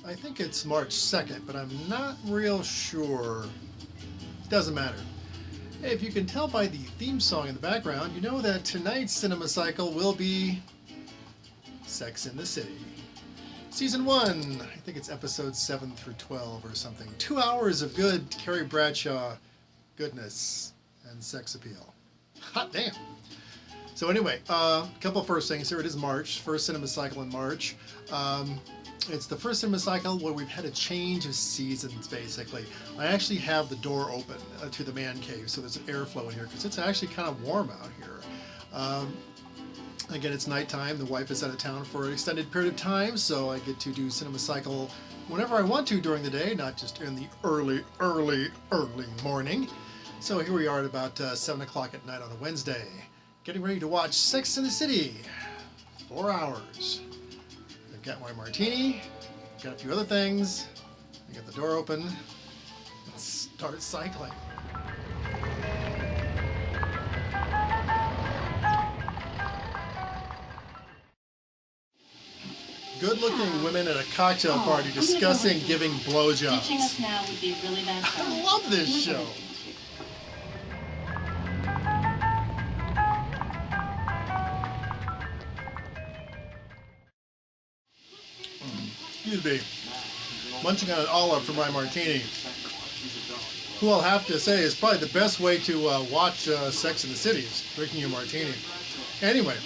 I think it's March 2nd, but I'm not real sure. Doesn't matter. Hey, if you can tell by the theme song in the background, you know that tonight's Cinema Cycle will be Sex in the City. Season 1, I think it's episodes 7 through 12 or something. 2 hours of good Carrie Bradshaw goodness and sex appeal. Hot damn. So anyway, a couple first things here. It is March, first Cinema Cycle in March. It's the first Cinema Cycle where we've had a change of seasons, basically. I actually have the door open to the man cave, so there's an airflow in here, because it's actually kind of warm out here. Again, it's nighttime. The wife is out of town for an extended period of time, so I get to do Cinema Cycle whenever I want to during the day, not just in the early morning. So here we are at about 7 o'clock at night on a Wednesday, getting ready to watch Sex in the City. 4 hours. I've got my martini, got a few other things. I got the door open. Let's start cycling. Good-looking women at a cocktail party discussing giving blowjobs. Ditching us now would be a really bad show. I love this show. Excuse me. Munching on an olive for my martini. Who I'll have to say is probably the best way to watch Sex in the City is drinking your martini. Anyway,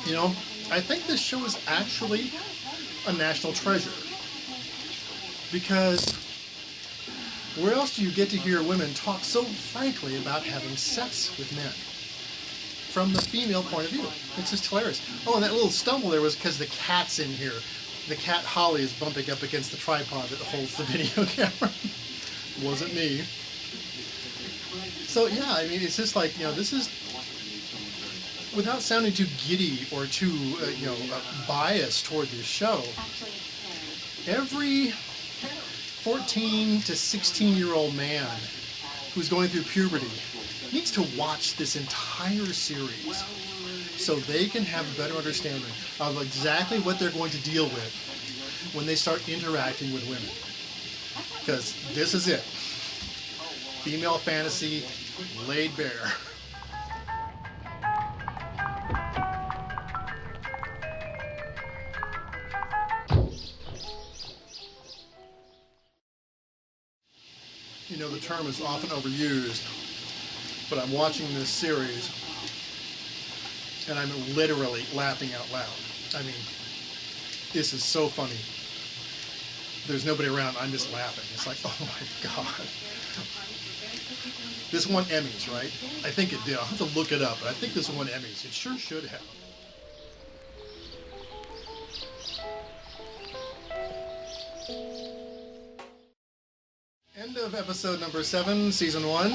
you know, I think this show is actually a national treasure, because where else do you get to hear women talk so frankly about having sex with men from the female point of view? It's just hilarious. Oh, and that little stumble there was because the cat's in here. The cat Holly is bumping up against the tripod that holds the video camera. Wasn't me. So yeah, I mean, it's just like, you know, this is, without sounding too giddy or too, biased toward this show, every 14 to 16-year-old man who's going through puberty needs to watch this entire series so they can have a better understanding of exactly what they're going to deal with when they start interacting with women. Because this is it. Female fantasy laid bare. You know, the term is often overused, but I'm watching this series and I'm literally laughing out loud. I mean, this is so funny. There's nobody around, I'm just laughing. It's like, oh my God. This won Emmys, right? I think it did. I'll have to look it up, but I think this won Emmys. It sure should have. End of episode number 7, season 1.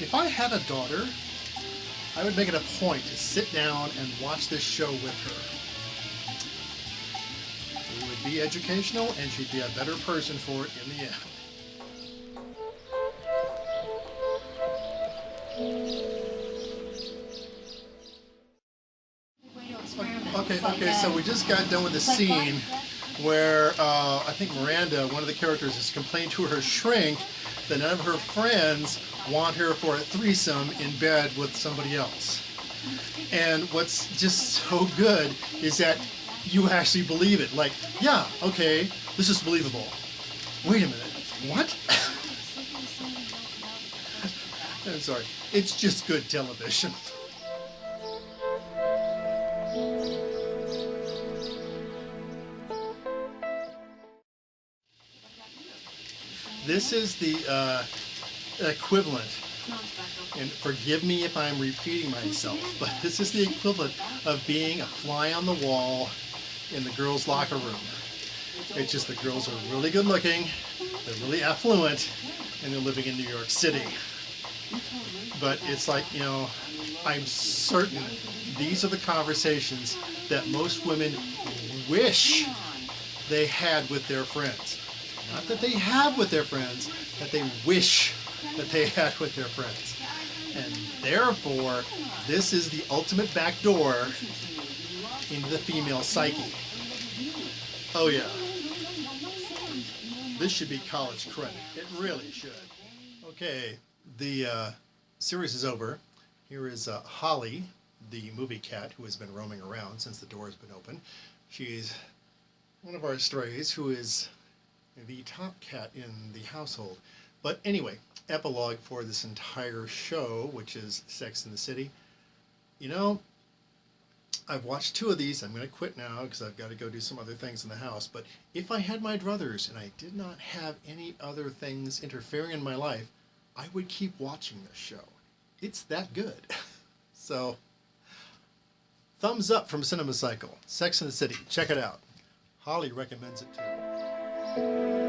If I had a daughter, I would make it a point to sit down and watch this show with her. It would be educational, and she'd be a better person for it in the end. Okay, so we just got done with the scene where I think Miranda, one of the characters, has complained to her shrink that none of her friends want her for a threesome in bed with somebody else. And what's just so good is that you actually believe it. Like, yeah, okay, this is believable. Wait a minute, what? I'm sorry, it's just good television. This is the equivalent, and forgive me if I'm repeating myself, but this is the equivalent of being a fly on the wall in the girls' locker room. It's just the girls are really good looking, they're really affluent, and they're living in New York City. But it's like, you know, I'm certain these are the conversations that most women wish they had with their friends. Not that they have with their friends, that they wish that they had with their friends. And therefore, this is the ultimate back door into the female psyche. Oh yeah, this should be college credit. It really should. Okay, the series is over. Here is Holly, the movie cat who has been roaming around since the door has been open. She's one of our strays who is the top cat in the household. But anyway, epilogue for this entire show, which is Sex in the City. You know, I've watched two of these. I'm going to quit now because I've got to go do some other things in the house. But if I had my druthers and I did not have any other things interfering in my life, I would keep watching this show. It's that good. So, thumbs up from Cinema Cycle. Sex in the City. Check it out. Holly recommends it too.